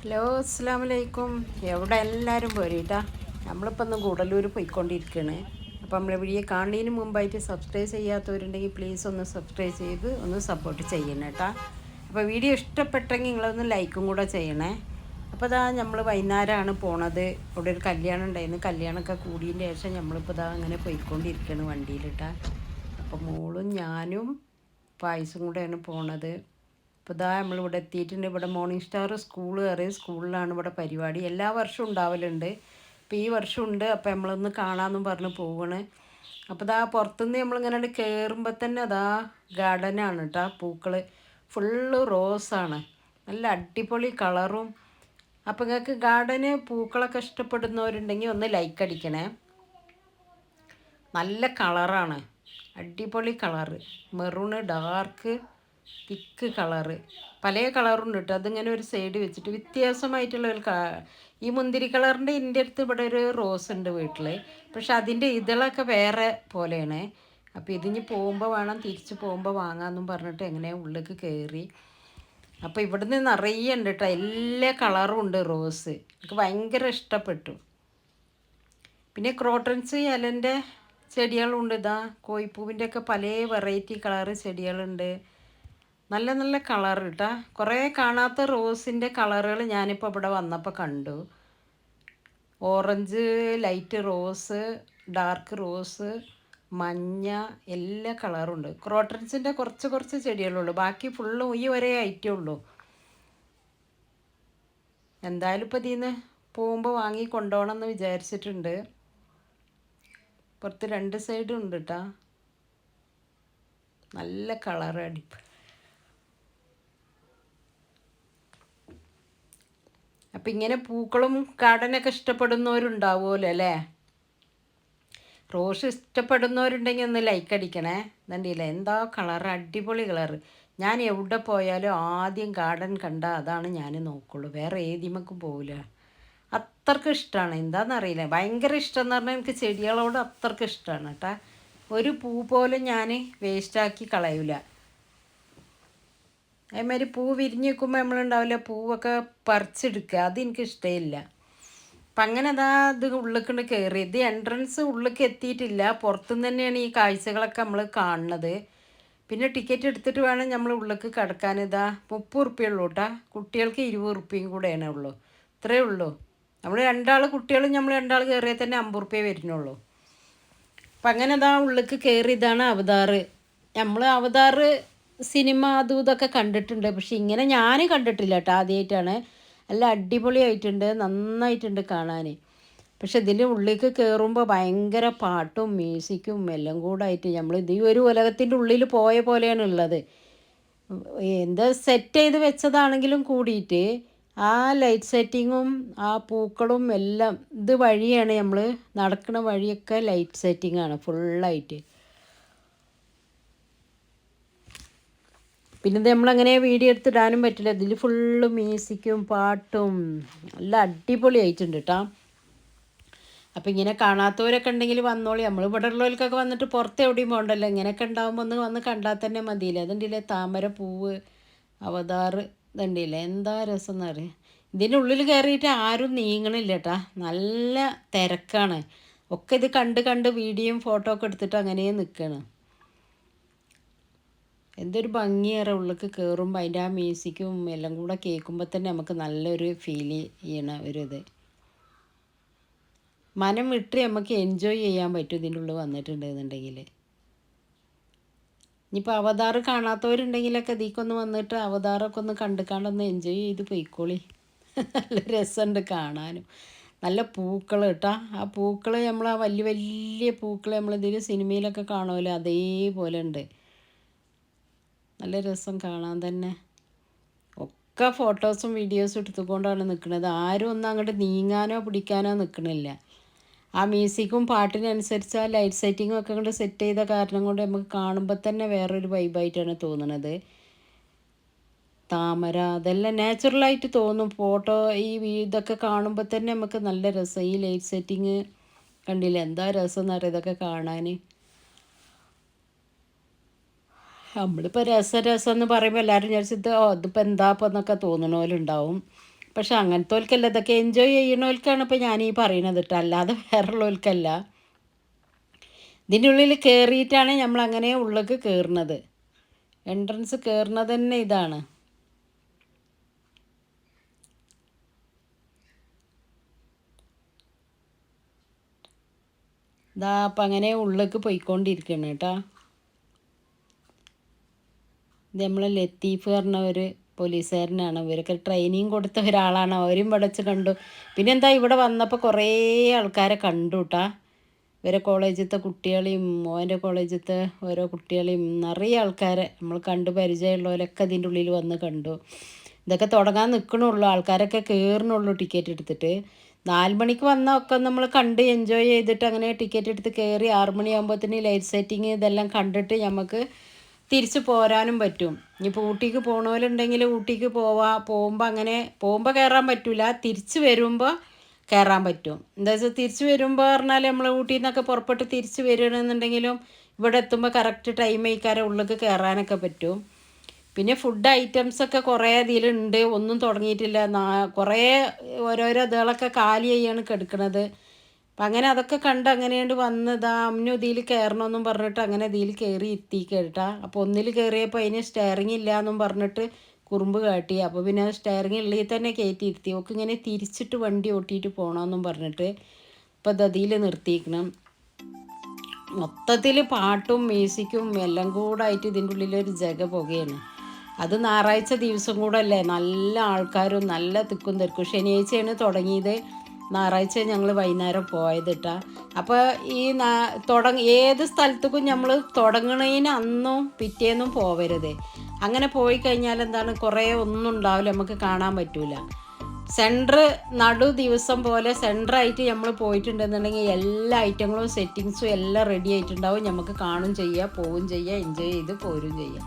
Hello, അസ്സലാമലൈക്കും. എവിടെ എല്ലാവരും പോരീട്ടാ. നമ്മളിപ്പോൾ ഒന്ന് ഗൂഡല്ലൂർ പോയിക്കൊണ്ടിരിക്കുകയാണ്. അപ്പോൾ നമ്മളെ വീഡിയോ കാണുന്നതിന് മുമ്പായിട്ട് സബ്സ്ക്രൈബ് ചെയ്യാത്തവരുണ്ടെങ്കിൽ പ്ലീസ് ഒന്ന് സബ്സ്ക്രൈബ് ചെയ്ത് ഒന്ന് സപ്പോർട്ട് ചെയ്യണം കേട്ടോ. അപ്പോൾ വീഡിയോ ഇഷ്ടപ്പെട്ടെങ്കിൽ നിങ്ങളൊന്ന് ലൈക്കും കൂടെ ചെയ്യണേ. അപ്പോൾ ഇതാ നമ്മൾ വൈകുന്നേരമാണ് പോണത്. ഇവിടെ ഒരു കല്യാണം ഉണ്ടായിരുന്നു. കല്യാണമൊക്കെ കൂടിയതിന് ശേഷം നമ്മളിപ്പോൾ ഇതാ അങ്ങനെ പോയിക്കൊണ്ടിരിക്കുകയാണ് വണ്ടിയിലിട്ടാ. അപ്പോൾ മോളും ഞാനും പായസം കൂടെയാണ് പോണത്. ഇപ്പോൾ ഇതാ നമ്മളിവിടെ എത്തിയിട്ടുണ്ട്. ഇവിടെ മോർണിംഗ് സ്റ്റാർ സ്കൂൾ കയറി സ്കൂളിലാണ് ഇവിടെ പരിപാടി. എല്ലാ വർഷവും ഉണ്ടാവലുണ്ട്. അപ്പോൾ ഈ വർഷം ഉണ്ട്. അപ്പോൾ നമ്മളൊന്ന് കാണാമെന്നും പറഞ്ഞ് പോവാണ്. അപ്പോൾ ഇതാ പുറത്തുനിന്ന് നമ്മളിങ്ങനെ കയറുമ്പോൾ തന്നെ അതാ ഗാർഡനാണ് കേട്ടോ. പൂക്കൾ ഫുള്ള് റോസാണ്, നല്ല അടിപൊളി കളറും. അപ്പോൾ നിങ്ങൾക്ക് ഗാർഡന് പൂക്കളൊക്കെ ഇഷ്ടപ്പെടുന്നവരുണ്ടെങ്കിൽ ഒന്ന് ലൈക്ക് അടിക്കണേ. നല്ല കളറാണ്, അടിപൊളി കളറ്, മെറൂണ്, ഡാർക്ക്, തിക്ക് കളറ്, പല കളറുണ്ട് കേട്ടോ. അതിങ്ങനെ ഒരു സൈഡ് വെച്ചിട്ട് വ്യത്യാസമായിട്ടുള്ള ഒരു ഈ മുന്തിരി കളറിൻ്റെ എൻ്റെ അടുത്ത് ഇവിടെ ഒരു റോസ് ഉണ്ട് വീട്ടിൽ. പക്ഷെ അതിൻ്റെ ഇതളൊക്കെ വേറെ പോലെയാണ്. അപ്പോൾ ഇതിന് പോകുമ്പോൾ വേണം, തിരിച്ച് പോകുമ്പോൾ വാങ്ങാമെന്നും പറഞ്ഞിട്ട് എങ്ങനെ ഉള്ളിലേക്ക് കയറി. അപ്പോൾ ഇവിടുന്ന് നിറയെ ഉണ്ട് കേട്ടോ, എല്ലാ കളറും ഉണ്ട് റോസ്. എനിക്ക് ഭയങ്കര ഇഷ്ടപ്പെട്ടു. പിന്നെ ക്രോട്ടൺസ് ഇലൻ്റെ ചെടികളുണ്ട്. ഇതാ കോഴിപ്പൂവിൻ്റെ ഒക്കെ പല വെറൈറ്റി കളറ് ചെടികളുണ്ട്. നല്ല നല്ല കളർ കേട്ടോ. കുറേ കാണാത്ത റോസിൻ്റെ കളറുകൾ ഞാനിപ്പോൾ ഇവിടെ വന്നപ്പോൾ കണ്ടു. Orange, light rose, dark rose, മഞ്ഞ, എല്ലാ കളറുണ്ട്. ക്രോട്ടൺസിൻ്റെ കുറച്ച് കുറച്ച് ചെടികളുള്ളൂ, ബാക്കി ഫുള്ളും ഈ ഒരേ ഐറ്റേ ഉള്ളൂ. എന്തായാലും ഇപ്പോൾ ഇതിൽ നിന്ന് പോകുമ്പോൾ വാങ്ങി കൊണ്ടുപോകണം എന്ന് വിചാരിച്ചിട്ടുണ്ട്. പുറത്ത് രണ്ട് സൈഡും ഉണ്ട് കേട്ടോ, നല്ല കളർ അടിപ്പ്. അപ്പം ഇങ്ങനെ പൂക്കളും ഗാർഡനൊക്കെ ഇഷ്ടപ്പെടുന്നവരുണ്ടാവുമല്ലോ അല്ലേ. റോസ് ഇഷ്ടപ്പെടുന്നവരുണ്ടെങ്കിൽ ഒന്ന് ലൈക്ക് അടിക്കണേ. ഇതണ്ടില്ലേ എന്താ കളർ, അടിപൊളി കളറ്. ഞാൻ എവിടെ പോയാലും ആദ്യം ഗാർഡൻ കണ്ടാൽ അതാണ് ഞാൻ നോക്കുള്ളൂ, വേറെ ഏതിമക്കും പോവില്ല. അത്രക്ക് ഇഷ്ടമാണ്. എന്താണെന്നറിയില്ല, ഭയങ്കര ഇഷ്ടം എന്ന് പറഞ്ഞാൽ എനിക്ക് ചെടികളോട് അത്രക്ക് ഇഷ്ടമാണ് കേട്ടോ. ഒരു പൂ പോലും ഞാൻ വേസ്റ്റാക്കി കളയില്ല. അതേമാതിരി പൂ വിരിഞ്ഞ് നിൽക്കുമ്പോൾ നമ്മളുണ്ടാവില്ല, പൂവൊക്കെ പറിച്ചെടുക്കുക, അതെനിക്ക് ഇഷ്ടമില്ല. അപ്പം അങ്ങനെ അതാ ഇത് ഉള്ളിലേക്ക് കയറി. ഇത് എൻട്രൻസ് ഉള്ളിലേക്ക് എത്തിയിട്ടില്ല, പുറത്തുനിന്ന് തന്നെയാണ് ഈ കാഴ്ചകളൊക്കെ നമ്മൾ കാണുന്നത്. പിന്നെ ടിക്കറ്റ് എടുത്തിട്ട് വേണം നമ്മൾ ഉള്ളിലേക്ക് കിടക്കാൻ. ഇതാ 30 ഉറുപ്പ്യ ഉള്ളൂ കേട്ടോ, കുട്ടികൾക്ക് 20 ഉറുപ്പ്യയും കൂടെയാണ് ഉള്ളൂ. ഇത്രയേ ഉള്ളൂ. നമ്മൾ രണ്ടാൾ കുട്ടികളും നമ്മൾ രണ്ടാൾ കയറിയാൽ തന്നെ 50 ഉറുപ്പ്യ വരുന്നുള്ളൂ. അപ്പം അങ്ങനെ ഇതാ ഉള്ളിലേക്ക് കയറി. ഇതാണ് അവതാർ. നമ്മൾ അവതാർ സിനിമ അതും ഇതൊക്കെ കണ്ടിട്ടുണ്ട്, പക്ഷെ ഇങ്ങനെ ഞാൻ കണ്ടിട്ടില്ല കേട്ടോ, ആദ്യമായിട്ടാണ്. നല്ല അടിപൊളിയായിട്ടുണ്ട്, നന്നായിട്ടുണ്ട് കാണാൻ. പക്ഷെ ഇതിൻ്റെ ഉള്ളിലേക്ക് കയറുമ്പോൾ ഭയങ്കര പാട്ടും മ്യൂസിക്കും എല്ലാം കൂടെ ആയിട്ട് നമ്മൾ ഇത് ഒരു ഉലകത്തിൻ്റെ ഉള്ളിൽ പോയ പോലെയാണ് ഉള്ളത്. എന്താ സെറ്റ് ചെയ്ത് വെച്ചതാണെങ്കിലും കൂടിയിട്ട് ആ ലൈറ്റ് സെറ്റിങ്ങും ആ പൂക്കളും എല്ലാം ഇത് വഴിയാണ്, നമ്മൾ നടക്കുന്ന വഴിയൊക്കെ ലൈറ്റ് സെറ്റിങ്ങാണ് ഫുള്ളായിട്ട്. പിന്നെ ഇത് നമ്മളങ്ങനെ വീഡിയോ എടുത്തിടാനും പറ്റില്ല, ഇതിൽ ഫുള്ള് മ്യൂസിക്കും പാട്ടും നല്ല അടിപൊളിയായിട്ടുണ്ട് കേട്ടോ. അപ്പം ഇങ്ങനെ കാണാത്തവരൊക്കെ ഉണ്ടെങ്കിൽ വന്നോളി. നമ്മൾ ഇവിടെ ഉള്ളവർക്കൊക്കെ വന്നിട്ട് പുറത്ത് എവിടെയും പോകണ്ടല്ലോ, ഇങ്ങനെയൊക്കെ ഉണ്ടാകുമ്പോൾ ഒന്ന് വന്ന് കണ്ടാൽ തന്നെ മതിയില്ല. അതുണ്ടല്ലേ താമര പൂവ്, അവതാർ, ഇതുണ്ടല്ലേ എന്താ രസം എന്നറിയാം. ഇതിൻ്റെ ഉള്ളിൽ കയറിയിട്ട് ആരും നീങ്ങണില്ല കേട്ടാ, നല്ല തിരക്കാണ്. ഒക്കെ ഇത് കണ്ട് കണ്ട് വീഡിയോയും ഫോട്ടോ ഒക്കെ എടുത്തിട്ട് അങ്ങനെ നിൽക്കുകയാണ്. എന്തൊരു ഭംഗിയേറെ ഉള്ളിലേക്ക് കയറുമ്പോൾ അതിൻ്റെ ആ മ്യൂസിക്കും എല്ലാം കൂടെ കേൾക്കുമ്പോൾ തന്നെ നമുക്ക് നല്ലൊരു ഫീൽ ചെയ്യണ ഒരിത്, മനം വിട്ട് നമുക്ക് എൻജോയ് ചെയ്യാൻ പറ്റും ഇതിൻ്റെ ഉള്ളിൽ വന്നിട്ടുണ്ടെന്നുണ്ടെങ്കിൽ. ഇനിയിപ്പോൾ അവതാർ കാണാത്തവരുണ്ടെങ്കിലൊക്കെ ഇതിക്കൊന്ന് വന്നിട്ട് അവതാറൊക്കെ ഒന്ന് കണ്ടുകാണ്ടൊന്ന് എൻജോയ് ചെയ്ത് പോയിക്കോളി. നല്ല രസമുണ്ട് കാണാനും. നല്ല പൂക്കൾ കേട്ടോ. ആ പൂക്കൾ നമ്മൾ ആ വലിയ വലിയ പൂക്കൾ നമ്മളിതിൽ സിനിമയിലൊക്കെ കാണുമല്ലോ, അതേപോലെ ഉണ്ട്. നല്ല രസം കാണാൻ തന്നെ. ഒക്കെ ഫോട്ടോസും വീഡിയോസും എടുത്തുകൊണ്ടാണ് നിൽക്കുന്നത്. ആരും ഒന്നും അങ്ങോട്ട് നീങ്ങാനോ പിടിക്കാനോ നിൽക്കണില്ല. ആ മ്യൂസിക്കും പാട്ടിനനുസരിച്ച് ആ ലൈറ്റ് സെറ്റിങ്ങും ഒക്കെ കൊണ്ട് സെറ്റ് ചെയ്ത കാരണം കൊണ്ട് നമുക്ക് കാണുമ്പോൾ തന്നെ വേറൊരു വൈബായിട്ടാണ് തോന്നുന്നത്. താമര അതെല്ലാം നാച്ചുറലായിട്ട് തോന്നും. ഫോട്ടോ ഈ ഇതൊക്കെ കാണുമ്പോൾ തന്നെ നമുക്ക് നല്ല രസം. ഈ ലൈറ്റ് സെറ്റിങ് കണ്ടില്ല, എന്താ രസം എന്നറിയാം ഇതൊക്കെ കാണാൻ. നമ്മളിപ്പോൾ രസം രസം എന്ന് പറയുമ്പോൾ എല്ലാവരും വിചാരിച്ചത് ഇതിപ്പോൾ എന്താ ഇപ്പോൾ എന്നൊക്കെ തോന്നണ പോലെ ഉണ്ടാവും. പക്ഷെ അങ്ങനത്തോൽക്കല്ല, ഇതൊക്കെ എൻജോയ് ചെയ്യണോൽക്കാണ് ഇപ്പോൾ ഞാൻ ഈ പറയണത് കേട്ടോ, അല്ലാതെ വേറുള്ളവർക്കല്ല. ഇതിൻ്റെ ഉള്ളിൽ കയറിയിട്ടാണ് നമ്മൾ അങ്ങനെ ഉള്ളിലേക്ക് കയറുന്നത്. എൻട്രൻസ് കയറുന്നത് തന്നെ ഇതാണ്. ഇതാ അപ്പം അങ്ങനെ ഉള്ളിലേക്ക് പോയിക്കൊണ്ടിരിക്കുകയാണ് കേട്ടോ. ഇത് നമ്മൾ ലത്തീഫ് പറഞ്ഞ ഒരു പോലീസുകാരനാണ്. ഇവരൊക്കെ ട്രെയിനിങ് കൊടുത്ത ഒരാളാണ്. അവരും പഠിച്ച് കണ്ടു. പിന്നെന്താ ഇവിടെ വന്നപ്പോൾ കുറേ ആൾക്കാരെ കണ്ടു കേട്ടാ. ഇവരെ കോളേജിലത്തെ കുട്ടികളെയും മോൻ്റെ കോളേജിലത്തെ ഓരോ കുട്ടികളെയും നിറയെ ആൾക്കാരെ നമ്മൾ കണ്ട് പരിചയമുള്ളവരൊക്കെ അതിൻ്റെ ഉള്ളിൽ വന്ന് കണ്ടു. ഇതൊക്കെ തുടങ്ങാൻ നിൽക്കണുള്ളൂ, ആൾക്കാരൊക്കെ കയറണുള്ളൂ ടിക്കറ്റ് എടുത്തിട്ട്. 4 മണിക്ക് വന്നാൽ ഒക്കെ നമ്മൾ കണ്ട് എൻജോയ് ചെയ്തിട്ട് അങ്ങനെ ടിക്കറ്റ് എടുത്ത് കയറി 6 മണിയാകുമ്പോഴത്തേന് ലൈറ്റ് സെറ്റിങ് ഇതെല്ലാം കണ്ടിട്ട് നമുക്ക് തിരിച്ച് പോരാനും പറ്റും. ഇനിയിപ്പോൾ ഊട്ടിക്ക് പോകണവരുണ്ടെങ്കിൽ ഊട്ടിക്ക് പോകുമ്പോൾ അങ്ങനെ പോകുമ്പോൾ കയറാൻ പറ്റില്ല, തിരിച്ച് വരുമ്പോൾ കയറാൻ പറ്റും. എന്താ വെച്ചാൽ തിരിച്ച് വരുമ്പോൾ പറഞ്ഞാൽ നമ്മൾ ഊട്ടിയിൽ നിന്നൊക്കെ പുറപ്പെട്ട് തിരിച്ച് വരികയാണെന്നുണ്ടെങ്കിലും ഇവിടെ എത്തുമ്പോൾ കറക്റ്റ് ടൈം ആയിക്കാരെ ഉള്ളിലേക്ക് കയറാനൊക്കെ പറ്റും. പിന്നെ ഫുഡ് ഐറ്റംസൊക്കെ കുറേ ഇതിലുണ്ട്, ഒന്നും തുടങ്ങിയിട്ടില്ല. കുറേ ഓരോരോ ഇതുകളൊക്കെ കാലി ചെയ്യാണ് കിടക്കുന്നത്. അപ്പം അങ്ങനെ അതൊക്കെ കണ്ട് അങ്ങനെയുണ്ട് വന്നതാ അമ്മനും ഇതിൽ കയറണമെന്നും പറഞ്ഞിട്ട് അങ്ങനെ ഇതിൽ കയറി എത്തി കേട്ടാ. അപ്പോൾ ഒന്നിൽ കയറിയപ്പോൾ അതിന് സ്റ്റെയറിങ് ഇല്ല എന്നും പറഞ്ഞിട്ട് കുറുമ്പ് കാട്ടി. അപ്പോൾ പിന്നെ സ്റ്റെയറിങ് ഉള്ളിൽ തന്നെ കയറ്റി ഇരുത്തി. ഓക്ക് ഇങ്ങനെ തിരിച്ചിട്ട് വണ്ടി ഓട്ടിയിട്ട് പോകണമെന്നും പറഞ്ഞിട്ട് ഇപ്പോൾ ഇതിൽ നിർത്തിയിരിക്കണം. മൊത്തത്തിൽ പാട്ടും മ്യൂസിക്കും എല്ലാം കൂടെ ആയിട്ട് ഇതിൻ്റെ ഉള്ളിലൊരു ജഗ പുകയാണ്. അത് ഞായറാഴ്ച ദിവസം കൂടെ അല്ലേ, നല്ല ആൾക്കാരും നല്ല തിക്കും തിരക്കും. ശനിയാഴ്ചയാണ് തുടങ്ങിയത്, ഞായറാഴ്ച ഞങ്ങൾ വൈകുന്നേരം പോയത് കേട്ടാ. അപ്പോൾ ഈ ഏത് സ്ഥലത്തേക്കും നമ്മൾ തുടങ്ങണതിന് അന്നും പിറ്റേന്നും പോവരുത്. അങ്ങനെ പോയി കഴിഞ്ഞാൽ എന്താണ്, കുറേ ഒന്നും ഉണ്ടാവില്ല, നമുക്ക് കാണാൻ പറ്റില്ല. നടു ദിവസം പോലെ സെൻറ്ററായിട്ട് നമ്മൾ പോയിട്ടുണ്ടെന്നുണ്ടെങ്കിൽ എല്ലാ ഐറ്റങ്ങളും സെറ്റിങ്സും എല്ലാം റെഡി ആയിട്ടുണ്ടാവും. നമുക്ക് കാണും ചെയ്യാം, പോവും ചെയ്യാം, എൻജോയ് ചെയ്ത് പോരും ചെയ്യാം.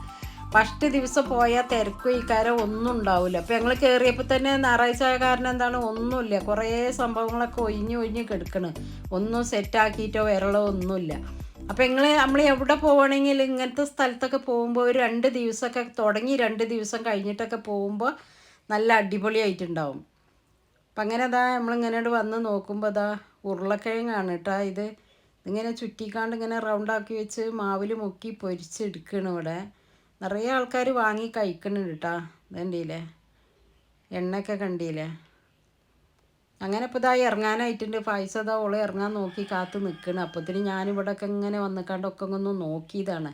ഫസ്റ്റ് ദിവസം പോയാൽ തിരക്കും ഇക്കാരം ഒന്നും ഉണ്ടാവില്ല. അപ്പോൾ ഞങ്ങൾ കയറിയപ്പോൾ തന്നെ ഞായറാഴ്ച ആയ കാരണം എന്താണ്, ഒന്നുമില്ല, കുറേ സംഭവങ്ങളൊക്കെ ഒഴിഞ്ഞ് കിടക്കണം, ഒന്നും സെറ്റാക്കിയിട്ടോ വിരളോ ഒന്നുമില്ല. അപ്പോൾ നമ്മൾ എവിടെ പോവുകയാണെങ്കിൽ ഇങ്ങനത്തെ സ്ഥലത്തൊക്കെ പോകുമ്പോൾ ഒരു 2 ദിവസമൊക്കെ തുടങ്ങി 2 ദിവസം കഴിഞ്ഞിട്ടൊക്കെ പോകുമ്പോൾ നല്ല അടിപൊളിയായിട്ടുണ്ടാവും. അപ്പം അങ്ങനെ നമ്മളിങ്ങനെ വന്ന് നോക്കുമ്പോൾ ഉരുളക്കിഴങ്ങാണ് കേട്ടോ. ഇതിങ്ങനെ ചുറ്റിക്കാണ്ട് ഇങ്ങനെ റൗണ്ടാക്കി വെച്ച് മാവിൽ മുക്കി പൊരിച്ചെടുക്കണം. ഇവിടെ നിറയെ ആൾക്കാർ വാങ്ങി കഴിക്കുന്നുണ്ട് കേട്ടോ. ഇതുണ്ടീല്ലേ, എണ്ണയൊക്കെ കണ്ടില്ലേ. അങ്ങനെ ഇപ്പോൾ ഇറങ്ങാനായിട്ടുണ്ട്. പായസം ഓളെ ഇറങ്ങാൻ നോക്കി കാത്ത് നിൽക്കണം. അപ്പോഴത്തേന് ഞാനിവിടെയൊക്കെ ഇങ്ങനെ വന്നിക്കാണ്ടൊക്കെ ഒന്ന് നോക്കിയതാണ്.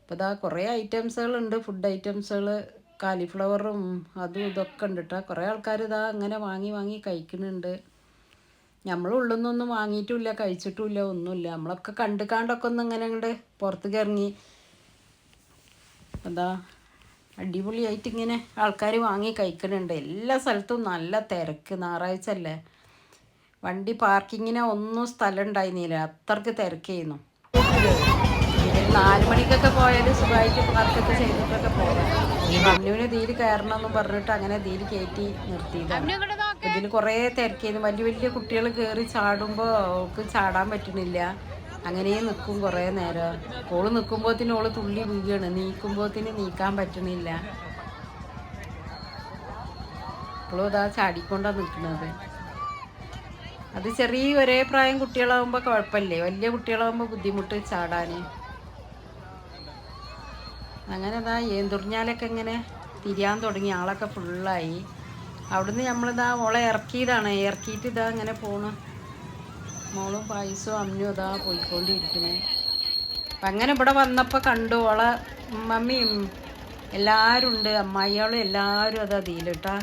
ഇപ്പോൾ കുറേ ഐറ്റംസുകളുണ്ട്, ഫുഡ് ഐറ്റംസുകൾ, കാലിഫ്ലവറും അതും ഇതൊക്കെ ഉണ്ട് കേട്ടോ. കുറേ ആൾക്കാർ അങ്ങനെ വാങ്ങി കഴിക്കുന്നുണ്ട്. നമ്മൾ ഉള്ളിൽ നിന്നൊന്നും വാങ്ങിയിട്ടുമില്ല, കഴിച്ചിട്ടുമില്ല, ഒന്നുമില്ല. നമ്മളൊക്കെ കണ്ടുകാണ്ടൊക്കെ ഒന്ന് ഇങ്ങനെ അങ്ങോട്ട് പുറത്തേക്ക് ഇറങ്ങി. അടിപൊളിയായിട്ട് ഇങ്ങനെ ആൾക്കാർ വാങ്ങി കഴിക്കുന്നുണ്ട്. എല്ലാ സ്ഥലത്തും നല്ല തിരക്ക്, ഞായറാഴ്ച അല്ലേ. വണ്ടി പാർക്കിങ്ങിന് ഒന്നും സ്ഥലം ഉണ്ടായിരുന്നില്ല, അത്രയ്ക്ക് തിരക്കായിരുന്നു. 4 മണിക്കൊക്കെ പോയാൽ സുഖമായിട്ട് പാർക്കൊക്കെ ചെയ്തിട്ടൊക്കെ പോകാം. അന്നുവിന് ഇതിൽ കയറണമെന്നും പറഞ്ഞിട്ട് അങ്ങനെ ഇതിൽ കയറ്റി നിർത്തിയതാണ്. ഇതിൽ കുറേ തിരക്കായിരുന്നു. വലിയ കുട്ടികൾ കയറി ചാടുമ്പോൾ അവൾക്ക് ചാടാൻ പറ്റുന്നില്ല, അങ്ങനെ നിൽക്കും കുറേ നേരം. ഓള് നിൽക്കുമ്പോഴത്തേനും ഓള് തുള്ളി വീഴുകയാണ്, നീക്കുമ്പോഴത്തേനും നീക്കാൻ പറ്റണില്ല. ഇപ്പോഴും ചാടിക്കൊണ്ടാണ് നിൽക്കുന്നത്. അത് ചെറിയ ഒരേ പ്രായം കുട്ടികളാകുമ്പോൾ കുഴപ്പമില്ലേ, വലിയ കുട്ടികളാകുമ്പോൾ ബുദ്ധിമുട്ട് ചാടാൻ. അങ്ങനെ ഏന്തുറിഞ്ഞാലൊക്കെ ഇങ്ങനെ തിരിയാൻ തുടങ്ങി, ആളൊക്കെ ഫുള്ളായി. അവിടുന്ന് ഓളെ ഇറക്കിയിട്ട് ഇങ്ങനെ പോണു. മോളും പായസവും അമ്മയും പോയിക്കൊണ്ടിരിക്കണേ. അപ്പം അങ്ങനെ ഇവിടെ വന്നപ്പോൾ കണ്ടു ഓളെ മമ്മിയും എല്ലാവരും ഉണ്ട്, അമ്മായികളും എല്ലാവരും ഇതിലിട്ടാ.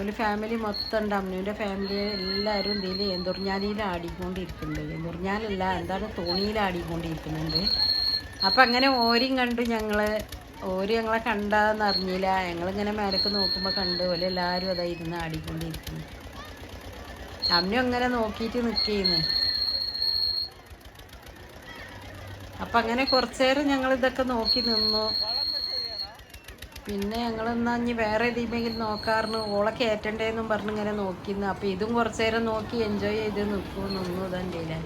ഒരു ഫാമിലി മൊത്തം ഉണ്ട്, അമ്മൂൻ്റെ ഫാമിലി എല്ലാവരും ഇതിൽ ഏന്തുറിഞ്ഞാലിയിൽ ആടിക്കൊണ്ടിരിക്കുന്നുണ്ട്. ഏന്തുറിഞ്ഞാലല്ല, തോണിയിൽ ആടിക്കൊണ്ടിരിക്കുന്നുണ്ട്. അപ്പം അങ്ങനെ ഓരും കണ്ടു ഞങ്ങളെ കണ്ടാന്ന് അറിഞ്ഞില്ല. ഞങ്ങളിങ്ങനെ മേലേക്ക് നോക്കുമ്പോൾ കണ്ടു എല്ലാവരും ഇരുന്ന് ആടിക്കൊണ്ടിരിക്കുന്നു. അമ്മയും അങ്ങനെ നോക്കിയിട്ട് നിൽക്കുന്നു. അപ്പം അങ്ങനെ കുറച്ച് നേരം ഞങ്ങളിതൊക്കെ നോക്കി നിന്നു. പിന്നെ ഞങ്ങളെന്നാൽ ഇനി വേറെ ഏതെങ്കിലും നോക്കാറുണ്ട്, ഓളെ കയറ്റണ്ടേന്നും പറഞ്ഞ് ഇങ്ങനെ നോക്കിയിരുന്നു. അപ്പോൾ ഇതും കുറച്ച് നേരം നോക്കി എൻജോയ് ചെയ്ത് നിന്നു. ഇതല്ലേ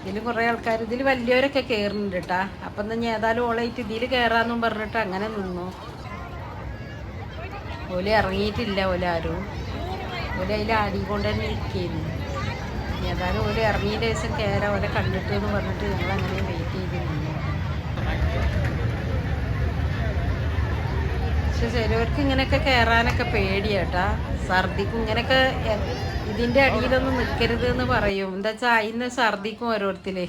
ഇതിൽ കുറേ ആൾക്കാർ, ഇതിൽ വലിയവരൊക്കെ കയറുന്നുണ്ട് കേട്ടാ. അപ്പം എന്നാൽ ഏതായാലും ഓളായിട്ട് ഇതിൽ കയറാമെന്നും പറഞ്ഞിട്ട് അങ്ങനെ നിന്നു. ഓല് ഇറങ്ങിയിട്ടില്ല, ഓലാരും. ഓല് അതിൽ ആടിക്കൊണ്ട് തന്നെ ഇരിക്കുന്നു. ഏതായാലും ഓല് ഇറങ്ങിയ ദിവസം കയറാം, ഓലെ കണ്ടിട്ട് എന്ന് പറഞ്ഞിട്ട് ഞങ്ങളങ്ങനെ വെയിറ്റ് ചെയ്ത് നിന്നു. പക്ഷെ ചിലവർക്ക് ഇങ്ങനെയൊക്കെ കയറാനൊക്കെ പേടിയാട്ടാ, ഛർദിക്കും. ഇങ്ങനെയൊക്കെ ഇതിൻ്റെ അടിയിലൊന്നും നിൽക്കരുത് എന്ന് പറയും. എന്താ വെച്ചാൽ അതിന് ഛർദിക്കും ഓരോരുത്തര്.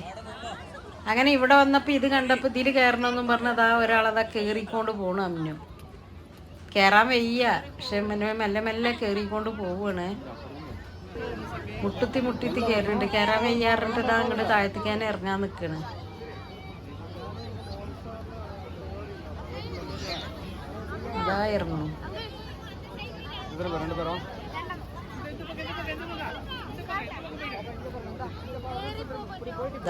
അങ്ങനെ ഇവിടെ വന്നപ്പോൾ ഇത് കണ്ടപ്പോൾ ഇതിൽ കയറണമെന്നും പറഞ്ഞതാ ഒരാളതാ കയറിക്കൊണ്ട് പോണു. അമ്മു കയറാൻ വയ്യ, പക്ഷെ മെല്ലെ മെല്ലെ കയറിക്കൊണ്ട് പോവാണ്. മുട്ടി കയറുന്നുണ്ട്. കയറാൻ വയ്യാറിട്ട് ഇതാ അങ്ങോട്ട് താഴ്ത്തിക്കാൻ ഇറങ്ങാൻ നിൽക്കണ്. അതാ ഇറങ്ങണു.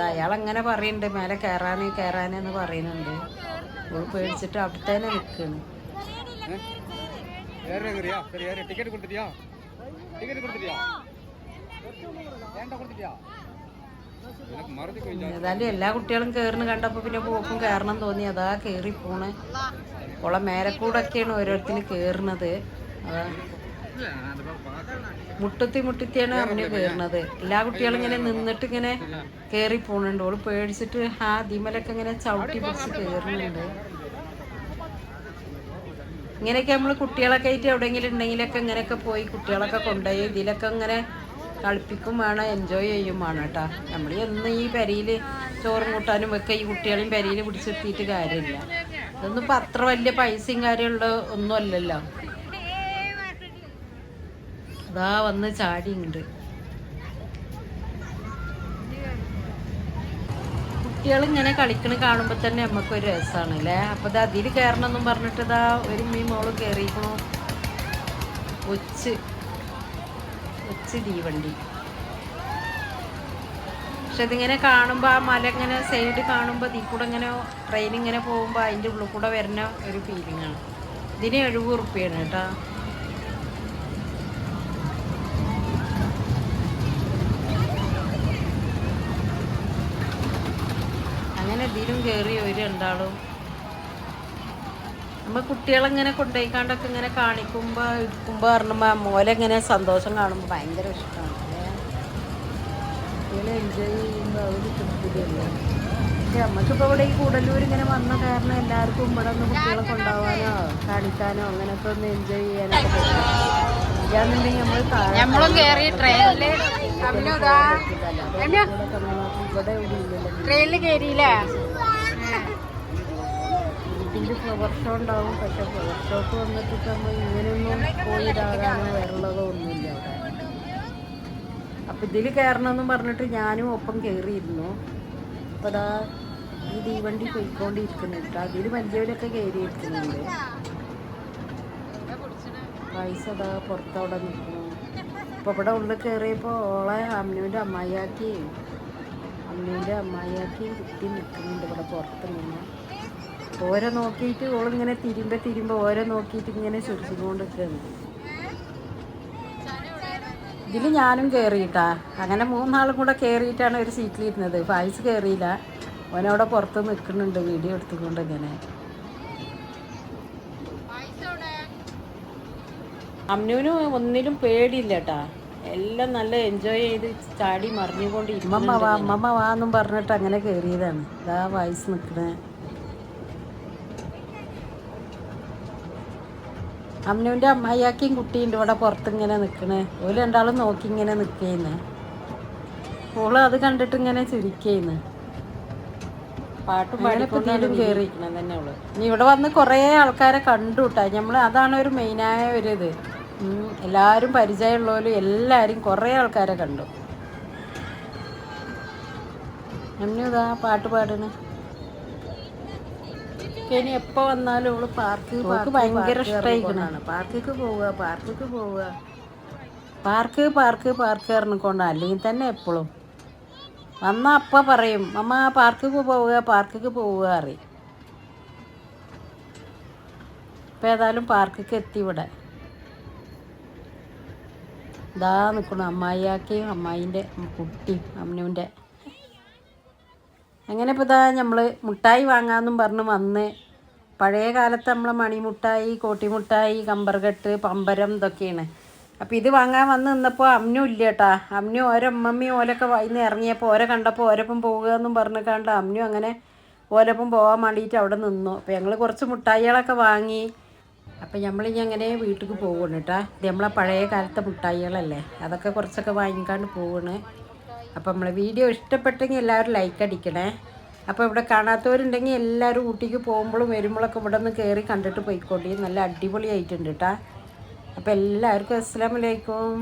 അയാളങ്ങനെ പറയുന്നുണ്ട്, മേലെ കയറാനെന്ന് പറയുന്നുണ്ട്. ഓൾ പേടിച്ചിട്ട് അവിടെ തന്നെ നിൽക്കണ്. ഏതായാലും എല്ലാ കുട്ടികളും കയറുന്ന കണ്ടപ്പോൾ പിന്നെ പോക്കും കയറണം തോന്നി. അതാ കയറി പോണ്. ഓളെ മേലക്കൂടൊക്കെയാണ് ഓരോരുത്തർ കയറുന്നത്. അതാ മുട്ടിത്തിയാണ് അമ്മ കയറുന്നത്. എല്ലാ കുട്ടികളും ഇങ്ങനെ നിന്നിട്ട് ഇങ്ങനെ കയറി പോണുണ്ട്. ഓള് പേടിച്ചിട്ട് ദിമലൊക്കെ ഇങ്ങനെ ചവിട്ടി പിടിച്ച് കയറുന്നുണ്ട്. ഇങ്ങനെയൊക്കെ നമ്മൾ കുട്ടികളൊക്കെ ആയിട്ട് എവിടെയെങ്കിലും ഉണ്ടെങ്കിലൊക്കെ ഇങ്ങനെയൊക്കെ പോയി കുട്ടികളൊക്കെ കൊണ്ടുപോയി ഇതിലൊക്കെ ഇങ്ങനെ കളിപ്പിക്കും വേണം, എൻജോയ് ചെയ്യും വേണം കേട്ടോ. നമ്മൾ എന്ന് ഈ പെരയിൽ ചോറും കൂട്ടാനും ഒക്കെ ഈ കുട്ടികളെയും പെരയിൽ പിടിച്ചെത്തിയിട്ട് കാര്യമില്ല. ഇതൊന്നും ഇപ്പം അത്ര വലിയ പൈസയും കാര്യമുള്ള ഒന്നും അല്ലല്ലോ. അതാ വന്ന് ചാടിയുണ്ട്. കുട്ടികളിങ്ങനെ കളിക്കണ കാണുമ്പോൾ തന്നെ നമുക്കൊരു രസമാണ് അല്ലേ. അപ്പോൾ ഇത് അതിൽ കയറണമെന്നും പറഞ്ഞിട്ട് ഇതാ ഒരു മോള് കയറിയിരിക്കണു. ഒച്ച് തീവണ്ടി. പക്ഷെ ഇതിങ്ങനെ കാണുമ്പോൾ ആ മല ഇങ്ങനെ സൈഡ് കാണുമ്പോൾ ഇതിൽ കൂടെ ഇങ്ങനെ ട്രെയിൻ ഇങ്ങനെ പോകുമ്പോൾ അതിൻ്റെ ഉള്ളിൽ കൂടെ വരുന്ന ഒരു ഫീലിംഗാണ്. ഇതിന് 70 ഉറുപ്പ്യാണ് കേട്ടോ. അങ്ങനെ ഇതിലും കയറി ഒരു രണ്ടാളും. നമ്മൾ കുട്ടികളെങ്ങനെ കൊണ്ടുപോയിക്കാണ്ടൊക്കെ ഇങ്ങനെ കാണിക്കുമ്പോൾ ഇരിക്കുമ്പോൾ പറഞ്ഞുമ്പോൾ മോലെങ്ങനെ സന്തോഷം കാണുമ്പോൾ ഭയങ്കര ഇഷ്ടമാണ്. കുട്ടികളെ എൻജോയ് ചെയ്യുമ്പോൾ അതൊരു തൃപ്തിയല്ലേ. പക്ഷെ നമുക്കിപ്പോൾ ഇവിടെ ഈ കൂടല്ലൂർ ഇങ്ങനെ വന്ന കാരണം എല്ലാവർക്കും ഇവിടെ ഒന്ന് കുട്ടികളെ കൊണ്ടുപോകാനോ കാണിക്കാനോ അങ്ങനെയൊക്കെ ഒന്ന് എൻജോയ് ചെയ്യാനൊക്കെ പറ്റും. ഇല്ലാന്നുണ്ടെങ്കിൽ നമ്മളും കയറി ട്രെയിനിൽ ഇവിടെ ട്രെയിനിൽ കയറിയില്ലേ. വീട്ടിൻ്റെ ഫ്ലവർ ഷോ ഉണ്ടാവും, പക്ഷെ ഫ്ലവർ ഷോക്ക് വന്നിട്ട് നമ്മൾ ഇങ്ങനെയൊന്നും പോയി ഇതാകാനോ വേറുള്ളതോ ഒന്നുമില്ല അവിടെ. അപ്പം ഇതിൽ കയറണമെന്നും പറഞ്ഞിട്ട് ഞാനും ഒപ്പം കയറിയിരുന്നു. അപ്പോൾ അതാ ഈ തീവണ്ടി പോയിക്കൊണ്ടിരിക്കുന്നുണ്ട്. അതിൽ വലിയവരൊക്കെ കയറിയിരിക്കുന്നുണ്ട്. പൈസ അതാ പുറത്തവിടെ നിൽക്കുന്നു. അപ്പോൾ ഇവിടെ ഉള്ളിൽ കയറിയപ്പോൾ ഓളെ അമ്മുവിൻ്റെ അമ്മായിയാക്കിയും കുത്തി നിൽക്കുന്നുണ്ട് ഇവിടെ പുറത്ത് നിന്ന്. ഓരോ നോക്കിയിട്ട് ഓളിങ്ങനെ തിരുമ്പോ ഓരോ നോക്കിയിട്ട് ഇങ്ങനെ ചുരുക്കിക്കൊണ്ട് നിൽക്കുന്നുണ്ട്. ഇതിൽ ഞാനും കയറിയിട്ടാ. അങ്ങനെ 3 ആളും കൂടെ കയറിയിട്ടാണ് ഒരു സീറ്റിലിരുന്നത്. ഫായിസ് കയറിയില്ല, ഓനവിടെ പുറത്ത് നിൽക്കുന്നുണ്ട് വീഡിയോ എടുത്തുകൊണ്ട്. ഇങ്ങനെ അമ്മുവിന് ഒന്നിലും പേടിയില്ല കേട്ടാ. എല്ലാം നല്ല എൻജോയ് ചെയ്ത് ചാടി മറിഞ്ഞുകൊണ്ട് അമ്മമ്മ വാ എന്നും പറഞ്ഞിട്ട് അങ്ങനെ കയറിയതാണ്. ഇതാ വയസ്സ് നിൽക്കണേ. അമ്മുവിൻ്റെ അമ്മായിയാക്കിയും കുട്ടിയുണ്ട് ഇവിടെ പുറത്തിങ്ങനെ നിൽക്കണേ. ഓല് രണ്ടാളും നോക്കി ഇങ്ങനെ നിൽക്കുന്നേ. ഓള് അത് കണ്ടിട്ട് ഇങ്ങനെ ചിരിക്കുന്നു. പാട്ടും പാടിക്കൊണ്ടും കയറിയിരിക്കണം തന്നെ അവള്. ഇനി ഇവിടെ വന്ന് കുറേ ആൾക്കാരെ കണ്ടു കേട്ടാ. അതാണ് ഒരു മെയിനായ ഒരു ഇത്. എല്ലാവരും പരിചയമുള്ളവരും എല്ലാവരും കുറേ ആൾക്കാരെ കണ്ടു. ഇതാ പാട്ട് പാടണ്. ഇനി എപ്പോൾ വന്നാലും അവള് പാർക്ക് ഭയങ്കര ഇഷ്ടമായിക്കൊണ്ടാണ്. പാർക്ക് പറഞ്ഞുകൊണ്ടാണ്. അല്ലെങ്കിൽ തന്നെ എപ്പോഴും വന്നാൽ അപ്പം പറയും അമ്മ പാർക്കിക്ക് പോവുക അറിയും. ഇപ്പം ഏതായാലും പാർക്കിക്ക് എത്തി. ഇവിടെ ഇതാ നിൽക്കണം അമ്മായിയാക്കിയും അമ്മായിൻ്റെ കുട്ടിയും അമ്മുവിൻ്റെ. അങ്ങനെ ഇപ്പോൾ ഇതാ നമ്മൾ മുട്ടായി വാങ്ങാമെന്നും പറഞ്ഞ് വന്ന് പഴയ കാലത്ത് നമ്മളെ മണിമുട്ടായി, കോട്ടിമുട്ടായി, കമ്പർകട്ട്, പമ്പരം ഇതൊക്കെയാണ്. അപ്പോൾ ഇത് വാങ്ങാൻ വന്ന് നിന്നപ്പോൾ അമ്നു ഇല്ല കേട്ടാ. അമ്നു ഓരമ്മമ്മയും ഓലൊക്കെ ഇന്ന് ഇറങ്ങിയപ്പോൾ ഓരെ കണ്ടപ്പോൾ ഓരൊപ്പം പോവുക എന്നും പറഞ്ഞിക്കാണ്ട് അമ്നു അങ്ങനെ ഓലൊപ്പം പോകാൻ വേണ്ടിയിട്ട് അവിടെ നിന്നു. അപ്പോൾ ഞങ്ങൾ കുറച്ച് മുട്ടായികളൊക്കെ വാങ്ങി. അപ്പോൾ നമ്മളിനി അങ്ങനെ വീട്ടിലേക്ക് പോവുകയാണ് കേട്ടോ. ഇത് നമ്മളെ പഴയ കാലത്തെ മുട്ടായികളല്ലേ, അതൊക്കെ കുറച്ചൊക്കെ വാങ്ങിക്കാണ്ട് പോവുകയാണ്. അപ്പോൾ നമ്മളെ വീഡിയോ ഇഷ്ടപ്പെട്ടെങ്കിൽ എല്ലാവരും ലൈക്ക് അടിക്കണേ. അപ്പോൾ ഇവിടെ കാണാത്തവരുണ്ടെങ്കിൽ എല്ലാവരും ഊട്ടിക്ക് പോകുമ്പോഴും വരുമ്പോഴൊക്കെ ഇവിടെ നിന്ന് കയറി കണ്ടിട്ട് പോയിക്കോട്ടെ. നല്ല അടിപൊളിയായിട്ടുണ്ട് കേട്ടോ. അപ്പോൾ എല്ലാവർക്കും അസ്സലാമു അലൈക്കും.